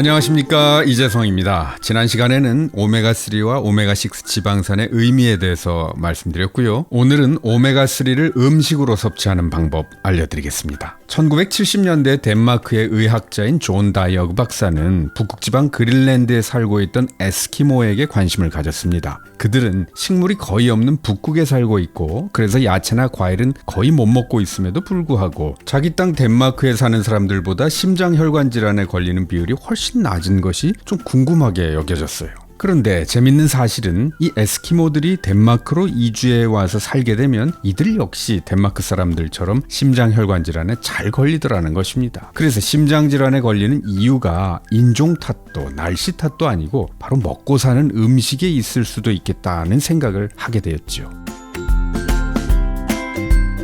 안녕하십니까, 이재성입니다. 지난 시간에는 오메가3와 오메가6 지방산의 의미에 대해서 말씀드렸고요. 오늘은 오메가3를 음식으로 섭취하는 방법 알려드리겠습니다. 1970년대 덴마크의 의학자인 존 다이어그 박사는 북극지방 그린란드에 살고 있던 에스키모에게 관심을 가졌습니다. 그들은 식물이 거의 없는 북극에 살고 있고, 그래서 야채나 과일은 거의 못 먹고 있음에도 불구하고 자기 땅 덴마크에 사는 사람들보다 심장혈관 질환에 걸리는 비율이 훨씬 낮은 것이 좀 궁금하게 여겨졌어요. 그런데 재밌는 사실은 이 에스키모들이 덴마크로 이주해 와서 살게 되면 이들 역시 덴마크 사람들처럼 심장혈관 질환에 잘 걸리더라는 것입니다. 그래서 심장질환에 걸리는 이유가 인종 탓도 날씨 탓도 아니고 바로 먹고 사는 음식에 있을 수도 있겠다는 생각을 하게 되었죠.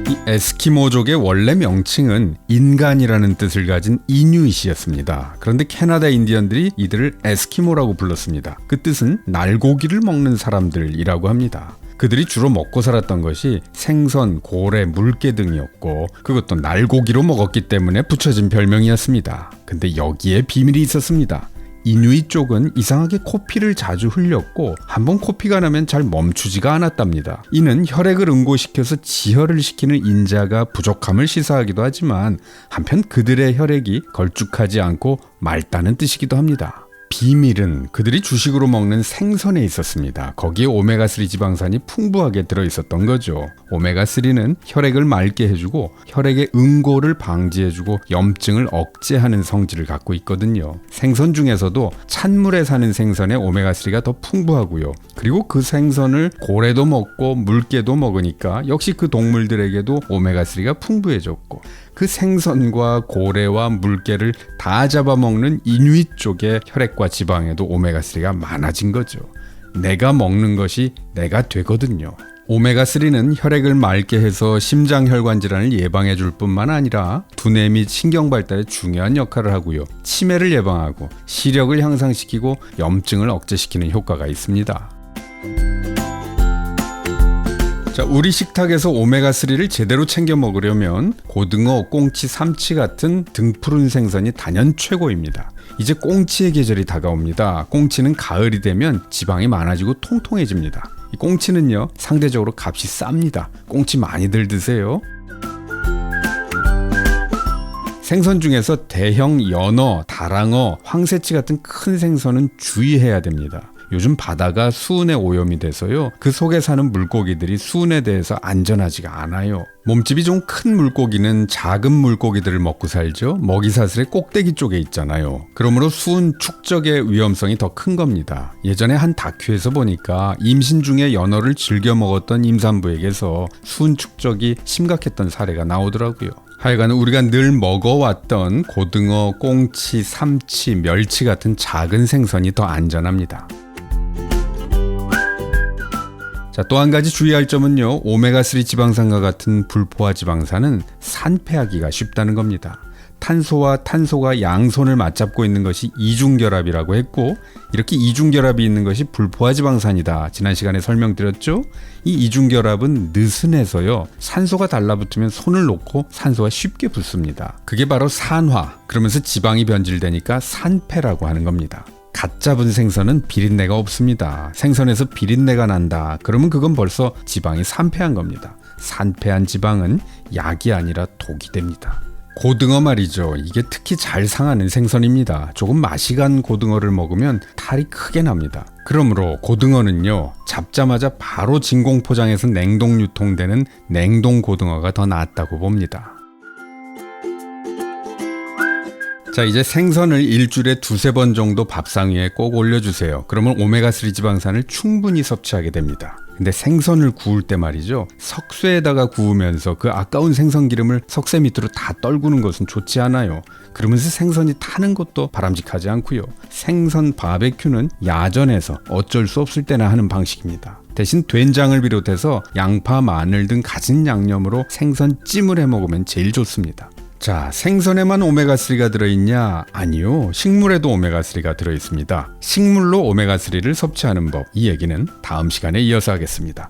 이 에스키모족의 원래 명칭은 인간이라는 뜻을 가진 이누잇이었습니다. 그런데 캐나다 인디언들이 이들을 에스키모라고 불렀습니다. 그 뜻은 날고기를 먹는 사람들이라고 합니다. 그들이 주로 먹고 살았던 것이 생선, 고래, 물개 등이었고, 그것도 날고기로 먹었기 때문에 붙여진 별명이었습니다. 근데 여기에 비밀이 있었습니다. 이누잇 쪽은 이상하게 코피를 자주 흘렸고, 한번 코피가 나면 잘 멈추지가 않았답니다. 이는 혈액을 응고시켜서 지혈을 시키는 인자가 부족함을 시사하기도 하지만, 한편 그들의 혈액이 걸쭉하지 않고 맑다는 뜻이기도 합니다. 비밀은 그들이 주식으로 먹는 생선에 있었습니다. 거기에 오메가3 지방산이 풍부하게 들어있었던 거죠. 오메가3는 혈액을 맑게 해주고 혈액의 응고를 방지해주고 염증을 억제하는 성질을 갖고 있거든요. 생선 중에서도 찬물에 사는 생선에 오메가3가 더 풍부하고요. 그리고 그 생선을 고래도 먹고 물개도 먹으니까 역시 그 동물들에게도 오메가3가 풍부해졌고, 그 생선과 고래와 물개를 다 잡아먹는 이누잇 쪽의 혈액과 지방에도 오메가3가 많아진 거죠. 내가 먹는 것이 내가 되거든요. 오메가3는 혈액을 맑게 해서 심장혈관 질환을 예방해 줄 뿐만 아니라 두뇌 및 신경 발달에 중요한 역할을 하고요. 치매를 예방하고 시력을 향상시키고 염증을 억제시키는 효과가 있습니다. 자, 우리 식탁에서 오메가3를 제대로 챙겨 먹으려면 고등어, 꽁치, 삼치 같은 등푸른 생선이 단연 최고입니다. 이제 꽁치의 계절이 다가옵니다. 꽁치는 가을이 되면 지방이 많아지고 통통해집니다. 이 꽁치는요, 상대적으로 값이 쌉니다. 꽁치 많이들 드세요. 생선 중에서 대형 연어, 다랑어, 황새치 같은 큰 생선은 주의해야 됩니다. 요즘 바다가 수은에 오염이 돼서요, 그 속에 사는 물고기들이 수은에 대해서 안전하지가 않아요. 몸집이 좀 큰 물고기는 작은 물고기들을 먹고 살죠. 먹이사슬의 꼭대기 쪽에 있잖아요. 그러므로 수은 축적의 위험성이 더 큰 겁니다. 예전에 한 다큐에서 보니까 임신 중에 연어를 즐겨 먹었던 임산부에게서 수은 축적이 심각했던 사례가 나오더라고요. 하여간 우리가 늘 먹어왔던 고등어, 꽁치, 삼치, 멸치 같은 작은 생선이 더 안전합니다. 자, 또 한 가지 주의할 점은요, 오메가3 지방산과 같은 불포화 지방산은 산패하기가 쉽다는 겁니다. 탄소와 탄소가 양손을 맞잡고 있는 것이 이중결합이라고 했고, 이렇게 이중결합이 있는 것이 불포화 지방산이다. 지난 시간에 설명드렸죠? 이 이중결합은 느슨해서요, 산소가 달라붙으면 손을 놓고 산소가 쉽게 붙습니다. 그게 바로 산화, 그러면서 지방이 변질되니까 산패라고 하는 겁니다. 갓 잡은 생선은 비린내가 없습니다. 생선에서 비린내가 난다. 그러면 그건 벌써 지방이 산패한 겁니다. 산패한 지방은 약이 아니라 독이 됩니다. 고등어 말이죠. 이게 특히 잘 상하는 생선입니다. 조금 맛이 간 고등어를 먹으면 탈이 크게 납니다. 그러므로 고등어는요, 잡자마자 바로 진공 포장해서 냉동 유통되는 냉동 고등어가 더 낫다고 봅니다. 자, 이제 생선을 일주일에 2-3번 정도 밥상 위에 꼭 올려주세요. 그러면 오메가3 지방산을 충분히 섭취하게 됩니다. 근데 생선을 구울 때 말이죠, 석쇠에다가 구우면서 그 아까운 생선 기름을 석쇠 밑으로 다 떨구는 것은 좋지 않아요. 그러면서 생선이 타는 것도 바람직하지 않고요. 생선 바베큐는 야전에서 어쩔 수 없을 때나 하는 방식입니다. 대신 된장을 비롯해서 양파, 마늘 등 갖은 양념으로 생선찜을 해 먹으면 제일 좋습니다. 자, 생선에만 오메가3가 들어있냐? 아니요, 식물에도 오메가3가 들어있습니다. 식물로 오메가3를 섭취하는 법, 이 얘기는 다음 시간에 이어서 하겠습니다.